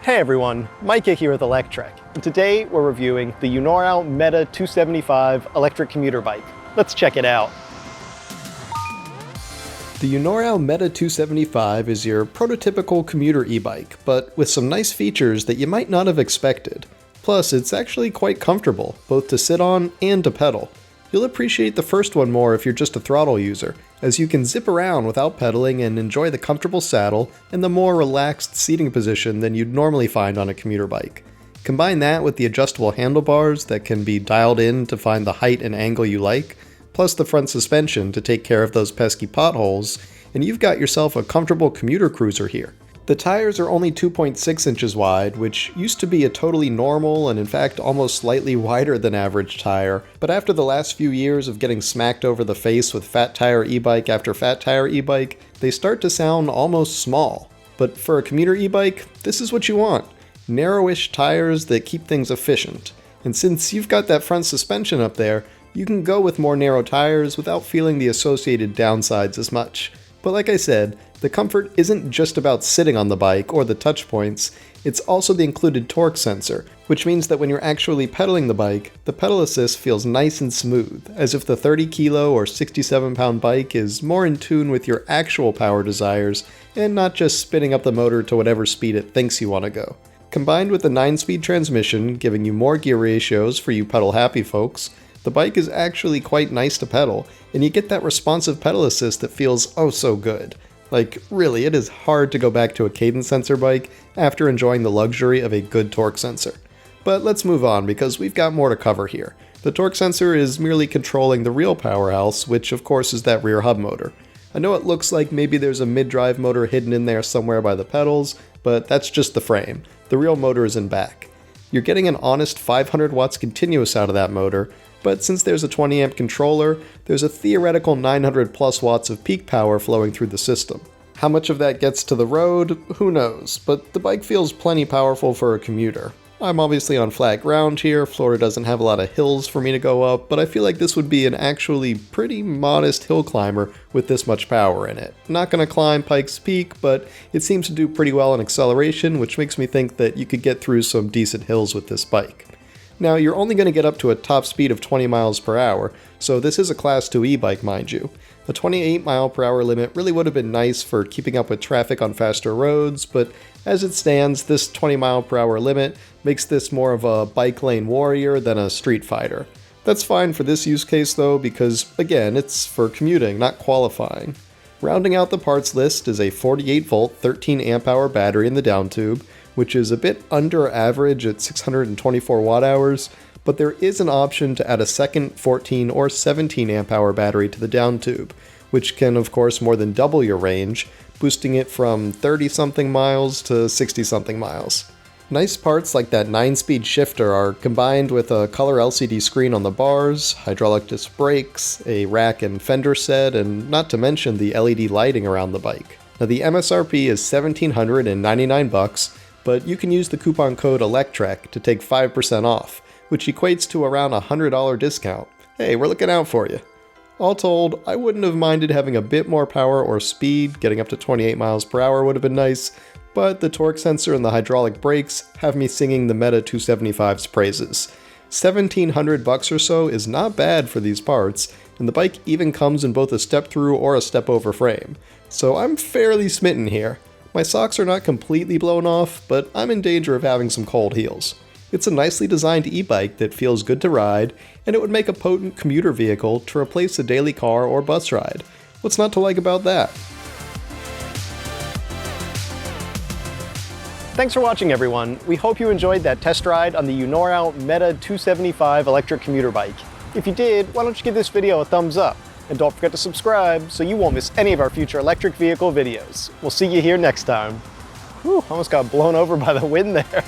Hey everyone, Micah here with Electrek, and today we're reviewing the Eunorau Meta275 electric commuter bike. Let's check it out. The Eunorau Meta275 is your prototypical commuter e-bike, but with some nice features that you might not have expected. Plus, it's actually quite comfortable, both to sit on and to pedal. You'll appreciate the first one more if you're just a throttle user, as you can zip around without pedaling and enjoy the comfortable saddle and the more relaxed seating position than you'd normally find on a commuter bike. Combine that with the adjustable handlebars that can be dialed in to find the height and angle you like, plus the front suspension to take care of those pesky potholes, and you've got yourself a comfortable commuter cruiser here. The tires are only 2.6 inches wide, which used to be a totally normal and in fact almost slightly wider than average tire, but after the last few years of getting smacked over the face with fat tire e-bike after fat tire e-bike, they start to sound almost small. But for a commuter e-bike, this is what you want. Narrowish tires that keep things efficient. And since you've got that front suspension up there, you can go with more narrow tires without feeling the associated downsides as much. But like I said, the comfort isn't just about sitting on the bike or the touch points, it's also the included torque sensor, which means that when you're actually pedaling the bike, the pedal assist feels nice and smooth, as if the 30 kilo or 67 pound bike is more in tune with your actual power desires and not just spinning up the motor to whatever speed it thinks you want to go. Combined with the 9-speed transmission, giving you more gear ratios for you pedal-happy folks, the bike is actually quite nice to pedal, and you get that responsive pedal assist that feels oh so good. Like, really, it is hard to go back to a cadence sensor bike after enjoying the luxury of a good torque sensor. But let's move on, because we've got more to cover here. The torque sensor is merely controlling the real powerhouse, which of course is that rear hub motor. I know it looks like maybe there's a mid-drive motor hidden in there somewhere by the pedals, but that's just the frame. The real motor is in back. You're getting an honest 500 watts continuous out of that motor, but since there's a 20 amp controller, there's a theoretical 900 plus watts of peak power flowing through the system. How much of that gets to the road, who knows, but the bike feels plenty powerful for a commuter. I'm obviously on flat ground here, Florida doesn't have a lot of hills for me to go up, but I feel like this would be an actually pretty modest hill climber with this much power in it. Not gonna climb Pikes Peak, but it seems to do pretty well in acceleration, which makes me think that you could get through some decent hills with this bike. Now, you're only going to get up to a top speed of 20 miles per hour, so this is a Class 2 e-bike, mind you. A 28 mile per hour limit really would have been nice for keeping up with traffic on faster roads, but as it stands, this 20 mile per hour limit makes this more of a bike lane warrior than a street fighter. That's fine for this use case though, because again, it's for commuting, not qualifying. Rounding out the parts list is a 48 volt 13 amp hour battery in the down tube, which is a bit under average at 624 watt hours, but there is an option to add a second 14 or 17 amp hour battery to the down tube, which can of course more than double your range, boosting it from 30 something miles to 60 something miles. Nice parts like that 9-speed shifter are combined with a color LCD screen on the bars, hydraulic disc brakes, a rack and fender set, and not to mention the LED lighting around the bike. Now the MSRP is $1,799, but you can use the coupon code Electrek to take 5% off, which equates to around a $100 discount. Hey, we're looking out for you. All told, I wouldn't have minded having a bit more power or speed, getting up to 28 miles per hour would have been nice, but the torque sensor and the hydraulic brakes have me singing the Meta275's praises. $1,700 or so is not bad for these parts, and the bike even comes in both a step-through or a step-over frame, so I'm fairly smitten here. My socks are not completely blown off, but I'm in danger of having some cold heels. It's a nicely designed e-bike that feels good to ride, and it would make a potent commuter vehicle to replace a daily car or bus ride. What's not to like about that? Thanks for watching everyone. We hope you enjoyed that test ride on the Eunorau Meta275 electric commuter bike. If you did, why don't you give this video a thumbs up? And don't forget to subscribe so you won't miss any of our future electric vehicle videos. We'll see you here next time. Whew, almost got blown over by the wind there.